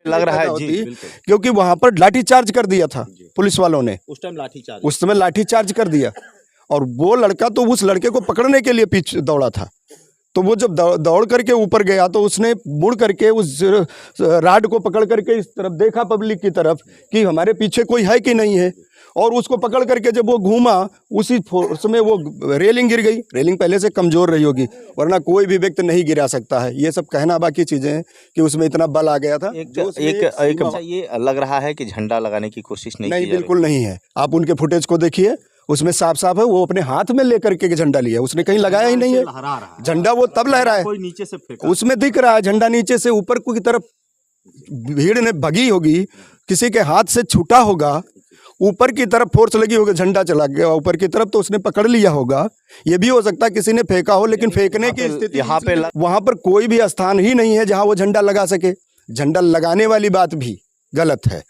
लग रहा है जी, क्योंकि वहां पर लाठीचार्ज कर दिया था पुलिस वालों ने, उस समय लाठीचार्ज कर दिया। और वो लड़का तो उस लड़के को पकड़ने के लिए पीछे दौड़ा था। तो वो जब दौड़ करके ऊपर गया तो उसने मुड़ करके उस राड को पकड़ करके इस तरफ देखा, पब्लिक की तरफ, कि हमारे पीछे कोई है कि नहीं है। और उसको पकड़ करके जब वो घूमा, उसी फोर्स में वो रेलिंग गिर गई। रेलिंग पहले से कमजोर रही होगी, वरना कोई भी व्यक्ति नहीं गिरा सकता है। ये सब कहना बाकी चीजें हैं कि उसमें इतना बल आ गया था। ये लग रहा है कि झंडा लगाने की कोशिश नहीं, बिल्कुल नहीं है। आप उनके फुटेज को देखिए, उसमें साफ साफ है वो अपने हाथ में लेकर के झंडा लिया, उसने कहीं लगाया ही नहीं है झंडा। वो तब लहरा है, कोई नीचे से फेंका, उसमें दिख रहा है झंडा नीचे से ऊपर की तरफ भीड़ ने भगी होगी, किसी के हाथ से छूटा होगा, ऊपर की तरफ फोर्स लगी होगी, झंडा चला गया ऊपर की तरफ, तो उसने पकड़ लिया होगा। ये भी हो सकता है किसी ने फेंका हो, लेकिन फेंकने की स्थिति यहाँ पे वहां पर कोई भी स्थान ही नहीं है जहां वो झंडा लगा सके। झंडा लगाने वाली बात भी गलत है।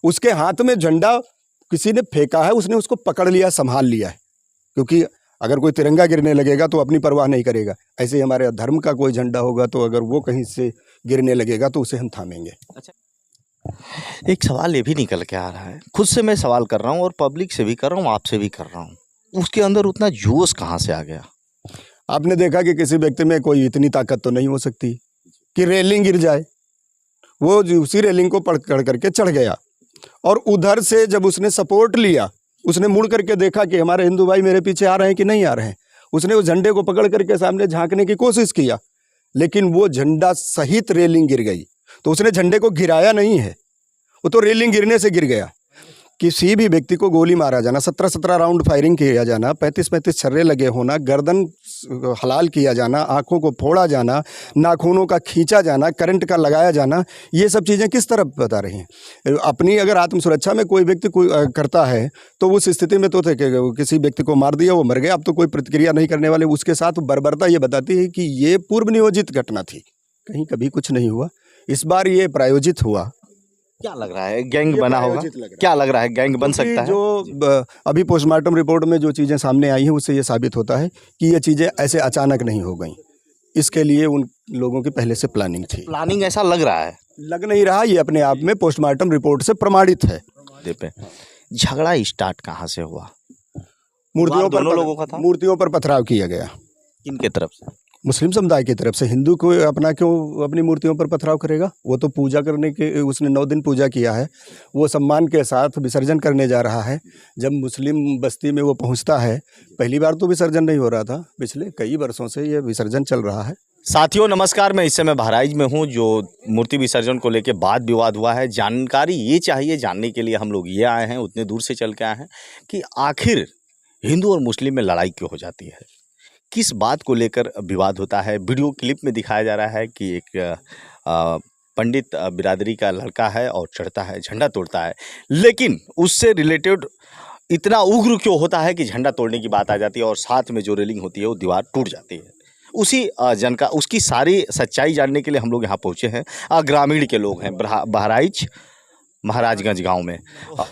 उसके हाथ में झंडा किसी ने फेंका है, उसने उसको पकड़ लिया, संभाल लिया है। क्योंकि अगर कोई तिरंगा गिरने लगेगा तो अपनी परवाह नहीं करेगा। ऐसे ही हमारे धर्म का कोई झंडा होगा तो अगर वो कहीं से गिरने लगेगा तो उसे हम थामेंगे। अच्छा, एक सवाल ये भी निकल के आ रहा है, खुद से मैं सवाल कर रहा हूँ और पब्लिक से भी कर रहा हूँ, आपसे भी कर रहा हूँ, उसके अंदर उतना जोश कहाँ से आ गया? आपने देखा कि किसी व्यक्ति में कोई इतनी ताकत तो नहीं हो सकती कि रेलिंग गिर जाए। वो उसी रेलिंग को पकड़ करके चढ़ गया और उधर से जब उसने सपोर्ट लिया, उसने मुड़ करके देखा कि हमारे हिंदू भाई मेरे पीछे आ रहे हैं कि नहीं आ रहे हैं। उसने उस झंडे को पकड़ करके सामने झांकने की कोशिश किया, लेकिन वो झंडा सहित रेलिंग गिर गई। तो उसने झंडे को गिराया नहीं है, वो तो रेलिंग गिरने से गिर गया। किसी भी व्यक्ति को गोली मारा जाना, 17-17 राउंड फायरिंग किया जाना, 35-35 छर्रे लगे होना, गर्दन हलाल किया जाना, आंखों को फोड़ा जाना, नाखूनों का खींचा जाना, करंट का लगाया जाना, ये सब चीज़ें किस तरफ बता रही हैं? अपनी अगर आत्मसुरक्षा में कोई व्यक्ति कोई करता है तो उस स्थिति में तो थे कि किसी व्यक्ति को मार दिया, वो मर गया, अब तो कोई प्रतिक्रिया नहीं करने वाले। उसके साथ बर्बरता ये बताती है कि ये पूर्व नियोजित घटना थी, कहीं कभी कुछ नहीं हुआ। इस बार ये प्रायोजित हुआ। क्या लग रहा है, गैंग बना होगा? क्या लग रहा है, गैंग बन सकता है? जो अभी पोस्टमार्टम रिपोर्ट में जो चीज़ें सामने आई हैं उससे ये साबित होता है कि ये चीज़ें ऐसे अचानक नहीं हो गई। इसके लिए उन लोगों की पहले से प्लानिंग थी। प्लानिंग ऐसा लग रहा है? लग नहीं रहा, ये अपने आप में पोस्टमार्टम रिपोर्ट से प्रमाणित है। झगड़ा स्टार्ट कहाँ से हुआ? मूर्तियों पर, दोनों लोगों का था? मूर्तियों पर पथराव किया गया। किनके तरफ से? मुस्लिम समुदाय की तरफ से। हिंदू को अपना क्यों अपनी मूर्तियों पर पथराव करेगा? वो तो पूजा करने के, उसने 9 दिन पूजा किया है, वो सम्मान के साथ विसर्जन करने जा रहा है। जब मुस्लिम बस्ती में वो पहुंचता है, पहली बार तो विसर्जन नहीं हो रहा था, पिछले कई वर्षों से ये विसर्जन चल रहा है। साथियों नमस्कार, मैं इस समय बहराइच में हूँ, जो मूर्ति विसर्जन को लेकर वाद विवाद हुआ है। जानकारी ये चाहिए, जानने के लिए हम लोग ये आए हैं, उतने दूर से चल के आए हैं कि आखिर हिंदू और मुस्लिम में लड़ाई क्यों हो जाती है, किस बात को लेकर विवाद होता है। वीडियो क्लिप में दिखाया जा रहा है कि एक पंडित बिरादरी का लड़का है और चढ़ता है, झंडा तोड़ता है, लेकिन उससे रिलेटेड इतना उग्र क्यों होता है कि झंडा तोड़ने की बात आ जाती है और साथ में जो रेलिंग होती है वो दीवार टूट जाती है। उसी उसकी सारी सच्चाई जानने के लिए हम लोग यहाँ पहुँचे हैं। ग्रामीण के लोग हैं, बहराइच महाराजगंज गाँव में।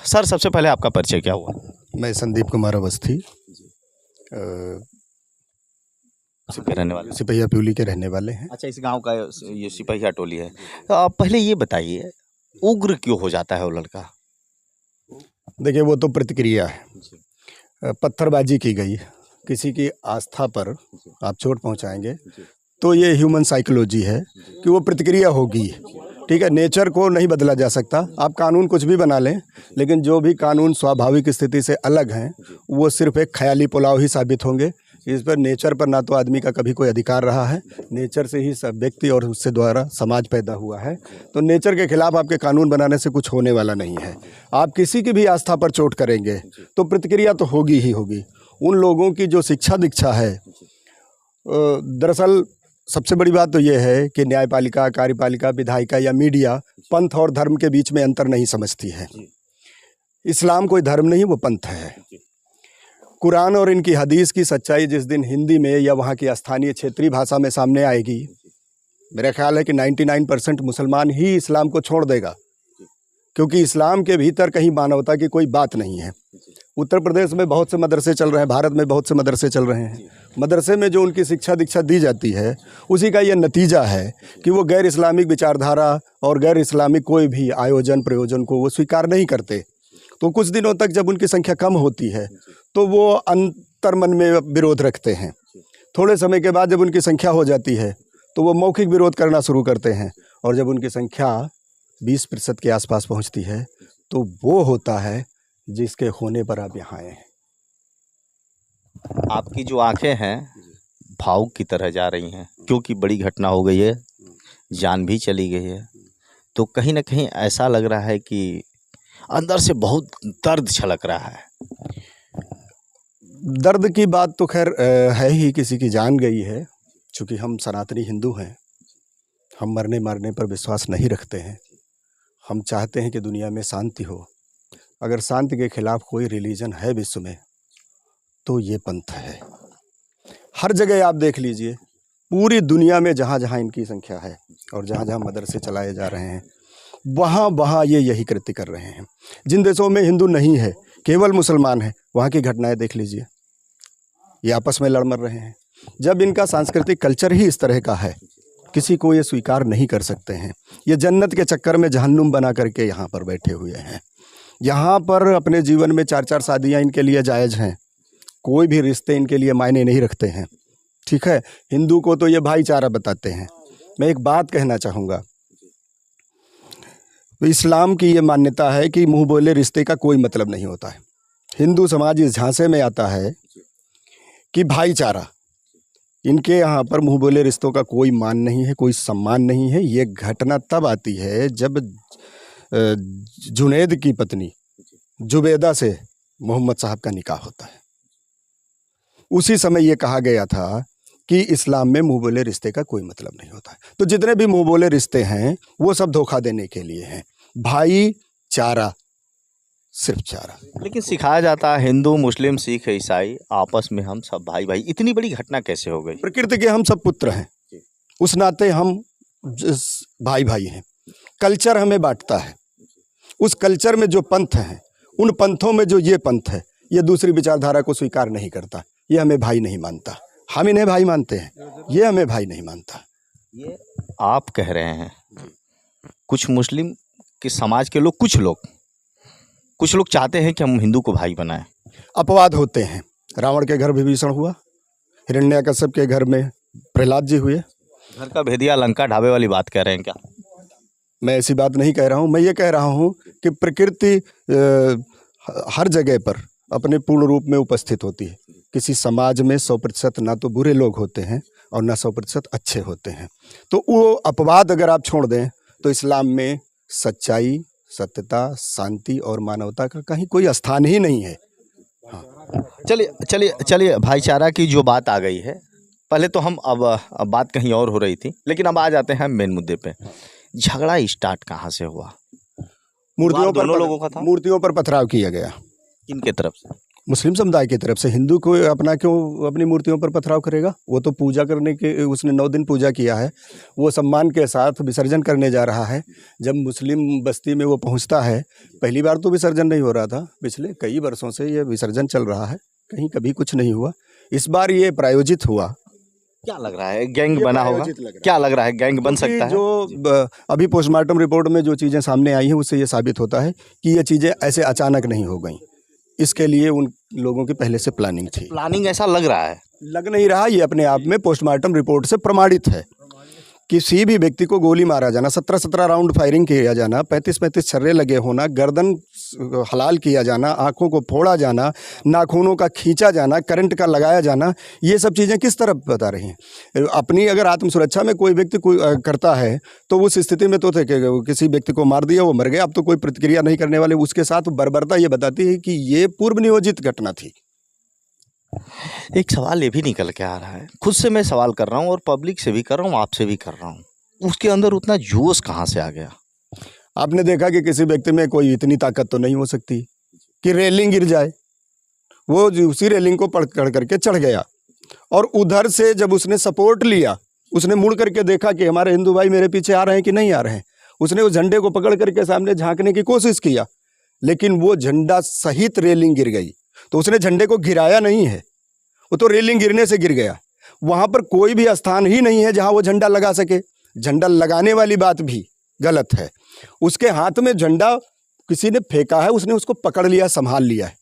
सर, सबसे पहले आपका परिचय क्या हुआ? मैं संदीप कुमार अवस्थी, रहने वाले, सिपहिया प्यूली के रहने वाले हैं। अच्छा, इस गांव का ये सिपहिया टोली है। तो आप पहले ये बताइए, उग्र क्यों हो जाता है वो लड़का? देखिए, वो तो प्रतिक्रिया है, पत्थरबाजी की गई, किसी की आस्था पर आप चोट पहुंचाएंगे तो ये ह्यूमन साइकोलॉजी है कि वो प्रतिक्रिया होगी। ठीक है, नेचर को नहीं बदला जा सकता। आप कानून कुछ भी बना लें, लेकिन जो भी कानून स्वाभाविक स्थिति से अलग हैं वो सिर्फ एक ख्याली पुलाव ही साबित होंगे। इस पर नेचर पर ना तो आदमी का कभी कोई अधिकार रहा है, नेचर से ही सब व्यक्ति और उससे द्वारा समाज पैदा हुआ है। तो नेचर के खिलाफ आपके कानून बनाने से कुछ होने वाला नहीं है। आप किसी की भी आस्था पर चोट करेंगे तो प्रतिक्रिया तो होगी ही होगी। उन लोगों की जो शिक्षा दीक्षा है, दरअसल सबसे बड़ी बात तो ये है कि न्यायपालिका, कार्यपालिका, विधायिका या मीडिया पंथ और धर्म के बीच में अंतर नहीं समझती है। इस्लाम कोई धर्म नहीं, वो पंथ है। कुरान और इनकी हदीस की सच्चाई जिस दिन हिंदी में या वहाँ की स्थानीय क्षेत्रीय भाषा में सामने आएगी, मेरा ख्याल है कि 99% मुसलमान ही इस्लाम को छोड़ देगा, क्योंकि इस्लाम के भीतर कहीं मानवता की कोई बात नहीं है। उत्तर प्रदेश में बहुत से मदरसे चल रहे हैं, भारत में बहुत से मदरसे चल रहे हैं। मदरसे में जो उनकी शिक्षा दीक्षा दी जाती है, उसी का ये नतीजा है कि वो गैर इस्लामिक विचारधारा और गैर इस्लामिक कोई भी आयोजन प्रयोजन को वो स्वीकार नहीं करते। तो कुछ दिनों तक जब उनकी संख्या कम होती है तो वो अंतर्मन में विरोध रखते हैं। थोड़े समय के बाद जब उनकी संख्या हो जाती है तो वो मौखिक विरोध करना शुरू करते हैं, और जब उनकी संख्या 20% के आसपास पहुंचती है तो वो होता है जिसके होने पर आप यहाँ आए हैं। आपकी जो आंखें हैं भावुक की तरह जा रही हैं, क्योंकि बड़ी घटना हो गई है, जान भी चली गई है। तो कहीं ना कहीं ऐसा लग रहा है कि अंदर से बहुत दर्द छलक रहा है। दर्द की बात तो खैर है ही, किसी की जान गई है। चूँकि हम सनातनी हिंदू हैं, हम मरने मारने पर विश्वास नहीं रखते हैं। हम चाहते हैं कि दुनिया में शांति हो। अगर शांति के खिलाफ कोई रिलीजन है विश्व में तो ये पंथ है। हर जगह आप देख लीजिए, पूरी दुनिया में जहाँ जहाँ इनकी संख्या है और जहाँ जहाँ मदरसे चलाए जा रहे हैं, वहाँ वहाँ ये यही कृत्य कर रहे हैं। जिन देशों में हिंदू नहीं है, केवल मुसलमान है, वहाँ की घटनाएं देख लीजिए, ये आपस में लड़ मर रहे हैं। जब इनका सांस्कृतिक कल्चर ही इस तरह का है, किसी को ये स्वीकार नहीं कर सकते हैं। ये जन्नत के चक्कर में जहन्नुम बना करके यहाँ पर बैठे हुए हैं। यहाँ पर अपने जीवन में 4-4 शादियाँ इनके लिए जायज़ हैं, कोई भी रिश्ते इनके लिए मायने नहीं रखते हैं। ठीक है, हिंदू को तो ये भाईचारा बताते हैं। मैं एक बात कहना चाहूँगा, तो इस्लाम की ये मान्यता है कि मुँह बोले रिश्ते का कोई मतलब नहीं होता है। हिंदू समाज इस झांसे में आता है कि भाईचारा, इनके यहाँ पर मुँह बोले रिश्तों का कोई मान नहीं है, कोई सम्मान नहीं है। ये घटना तब आती है जब जुनैद की पत्नी जुबैदा से मोहम्मद साहब का निकाह होता है। उसी समय ये कहा गया था कि इस्लाम में मुँह बोले रिश्ते का कोई मतलब नहीं होता है। तो जितने भी मुँह बोले रिश्ते हैं वो सब धोखा देने के लिए हैं। भाईचारा, सिर्फ चारा। लेकिन सिखाया जाता है हिंदू मुस्लिम सिख ईसाई आपस में हम सब भाई भाई। इतनी बड़ी घटना कैसे हो गई? प्रकृति के हम सब पुत्र हैं, उस नाते हम भाई भाई हैं। कल्चर हमें बांटता है। उस कल्चर में जो पंथ हैं, उन पंथों में जो ये पंथ है, ये दूसरी विचारधारा को स्वीकार नहीं करता। ये हमें भाई नहीं मानता, हम इन्हें भाई मानते हैं, ये हमें भाई नहीं मानता। ये आप कह रहे हैं। कुछ मुस्लिम के समाज के लोग, कुछ लोग चाहते हैं कि हम हिंदू को भाई बनाएं। अपवाद होते हैं। रावण के घर विभीषण हुआ, हिरण्यकश्यप के घर में प्रहलाद जी हुए। घर का भेदिया लंका ढाबे वाली बात कह रहे हैं क्या? मैं ऐसी बात नहीं कह रहा हूँ। मैं ये कह रहा हूँ कि प्रकृति हर जगह पर अपने पूर्ण रूप में उपस्थित होती है। किसी समाज में 100% ना तो बुरे लोग होते हैं और ना 100% अच्छे होते हैं। तो वो अपवाद अगर आप छोड़ दें तो इस्लाम में सच्चाई, सत्यता, शांति और मानवता का कहीं कोई स्थान ही नहीं है। हाँ। चलिए भाईचारा की जो बात आ गई है, पहले तो हम अब बात कहीं और हो रही थी, लेकिन अब आ जाते हैं मेन मुद्दे पे। झगड़ा स्टार्ट कहाँ से हुआ? मूर्तियों पर पथराव किया गया। किनके तरफ से? मुस्लिम समुदाय की तरफ से। हिंदू को अपना क्यों अपनी मूर्तियों पर पथराव करेगा? वो तो पूजा करने के, उसने 9 दिन पूजा किया है, वो सम्मान के साथ विसर्जन करने जा रहा है। जब मुस्लिम बस्ती में वो पहुंचता है, पहली बार तो विसर्जन नहीं हो रहा था, पिछले कई वर्षों से ये विसर्जन चल रहा है, कहीं कभी कुछ नहीं हुआ। इस बार ये प्रायोजित हुआ। क्या लग रहा है, गैंग बना होगा? क्या लग रहा है, गैंग बन सकता है? जो अभी पोस्टमार्टम रिपोर्ट में जो चीज़ें सामने आई हैं, उससे ये साबित होता है कि ये चीज़ें ऐसे अचानक नहीं हो गई। इसके लिए उन लोगों की पहले से प्लानिंग थी। प्लानिंग ऐसा लग रहा है? लग नहीं रहा, ये अपने आप में पोस्टमार्टम रिपोर्ट से प्रमाणित है। किसी भी व्यक्ति को गोली मारा जाना, 17-17 राउंड फायरिंग किया जाना, 35-35 छर्रे लगे होना, गर्दन हलाल किया जाना, आंखों को फोड़ा जाना, नाखूनों का खींचा जाना, करंट का लगाया जाना, ये सब चीज़ें किस तरफ बता रही हैं? अपनी अगर आत्मसुरक्षा में कोई व्यक्ति कोई करता है तो उस स्थिति में तो थे कि किसी व्यक्ति को मार दिया, वो मर गया, अब तो कोई प्रतिक्रिया नहीं करने वाले। उसके साथ बर्बरता ये बताती है कि ये पूर्व नियोजित घटना थी। एक सवाल ये भी निकल के आ रहा है, खुद से मैं सवाल कर रहा हूँ और पब्लिक से भी कर रहा हूँ, आपसे भी कर रहा हूँ, उसके अंदर उतना जोश कहाँ से आ गया? आपने देखा कि किसी व्यक्ति में कोई इतनी ताकत तो नहीं हो सकती कि रेलिंग गिर जाए। वो उसी रेलिंग को पकड़ करके चढ़ गया, और उधर से जब उसने सपोर्ट लिया, उसने मुड़ करके देखा कि हमारे हिंदू भाई मेरे पीछे आ रहे हैं कि नहीं आ रहे हैं। उसने उस झंडे को पकड़ करके सामने झांकने की कोशिश किया, लेकिन वो झंडा सहित रेलिंग गिर गई तो उसने झंडे को गिराया नहीं है, वो तो रेलिंग गिरने से गिर गया। वहाँ पर कोई भी स्थान ही नहीं है जहाँ वो झंडा लगा सके। झंडा लगाने वाली बात भी गलत है। उसके हाथ में झंडा किसी ने फेंका है, उसने उसको पकड़ लिया, संभाल लिया है,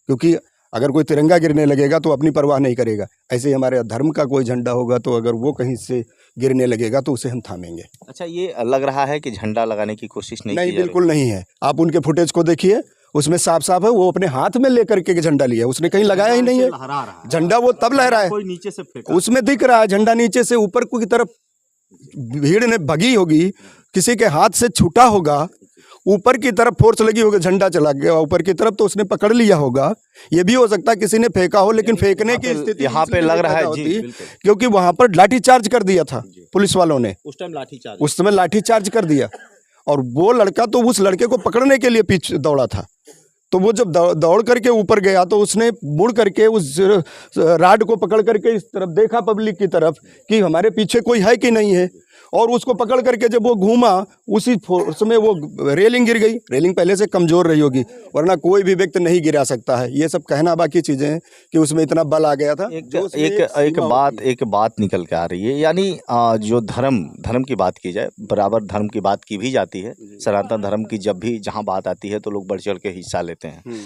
क्योंकि अगर कोई तिरंगा गिरने लगेगा तो अपनी परवाह नहीं करेगा। ऐसे ही हमारे धर्म का कोई झंडा होगा तो अगर वो कहीं से गिरने लगेगा तो उसे हम थामेंगे। अच्छा, ये लग रहा है कि झंडा लगाने की कोशिश नहीं की जा रही? बिल्कुल नहीं है। आप उनके फुटेज को देखिए, उसमें साफ साफ है वो अपने हाथ में लेकर के झंडा लिया, उसने कहीं लगाया ही नहीं है। झंडा वो तब लहरा है, कोई नीचे से फेंका, उसमें दिख रहा है झंडा नीचे से ऊपर की तरफ भीड़ ने भगी होगी, किसी के हाथ से छूटा होगा, ऊपर की तरफ फोर्स लगी होगी, झंडा चला गया ऊपर की तरफ, तो उसने पकड़ लिया होगा। ये भी हो सकता है किसी ने फेंका हो, लेकिन फेंकने की स्थिति यहाँ पे लग रहा है जी, क्योंकि वहां पर लाठीचार्ज कर दिया था पुलिस वालों ने। उस समय लाठीचार्ज कर दिया, और वो लड़का तो उस लड़के को पकड़ने के लिए पीछे दौड़ा था। तो वो जब दौड़ करके ऊपर गया तो उसने मुड़ करके उस राड को पकड़ करके इस तरफ देखा, पब्लिक की तरफ, कि हमारे पीछे कोई है कि नहीं है, और उसको पकड़ करके जब वो घूमा, उसी फोर्स में वो रेलिंग गिर गई। रेलिंग पहले से कमज़ोर रही होगी, वरना कोई भी व्यक्ति नहीं गिरा सकता है। ये सब कहना बाकी चीज़ें हैं कि उसमें इतना बल आ गया था। एक बात निकल के आ रही है, यानी जो धर्म की बात की जाए, बराबर धर्म की बात की भी जाती है। सनातन धर्म की जब भी जहाँ बात आती है तो लोग बढ़ चढ़ के हिस्सा लेते हैं।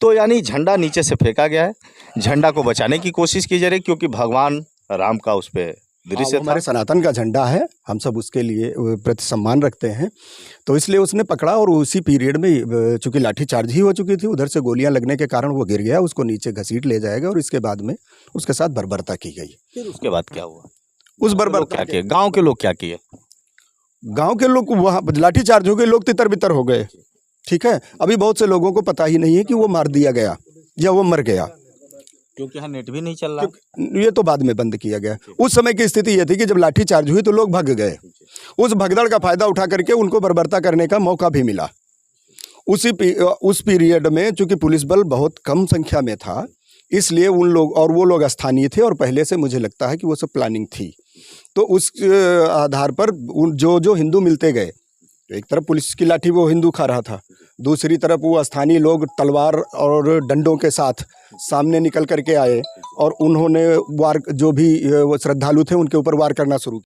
तो यानी झंडा नीचे से फेंका गया है, झंडा को बचाने की कोशिश की जा रही है, क्योंकि भगवान राम का उस पर दृश्य था। हमारे सनातन का झंडा है, हम सब उसके लिए प्रति सम्मान रखते हैं, तो इसलिए उसने पकड़ा। और उसी पीरियड में चूंकि लाठीचार्ज ही हो चुकी थी, उधर से गोलियां लगने के कारण वो गिर गया, उसको नीचे घसीट ले जाएगा, और इसके बाद में उसके साथ बर्बरता की गई। फिर उसके बाद क्या हुआ? उस बर्बरता क्या किए गाँव के लोग? क्या किए गाँव के लोग? वहाँ लाठीचार्ज हो गए, लोग तितर बितर हो गए। ठीक है, अभी बहुत से लोगों को पता ही नहीं है कि वो मार दिया गया या वो मर गया, क्योंकि यहाँ नेट भी नहीं चल रहा। ये तो बाद में बंद किया गया। उस समय की स्थिति ये थी कि जब लाठीचार्ज हुई तो लोग भाग गए। उस भगदड़ का फायदा उठा करके उनको बर्बरता करने का मौका भी मिला। उस पीरियड में चूंकि पुलिस बल बहुत कम संख्या में था, इसलिए उन लोग, और वो लोग स्थानीय थे, और पहले से मुझे लगता है कि वो सब प्लानिंग थी। तो उस आधार पर जो हिंदू मिलते गए, एक तरफ पुलिस की लाठी वो हिंदू खा रहा था, दूसरी तरफ वो स्थानीय लोग तलवार और डंडों के साथ सामने निकल करके आए, और उन्होंने वार, जो भी वो श्रद्धालु थे उनके ऊपर वार करना शुरू किया।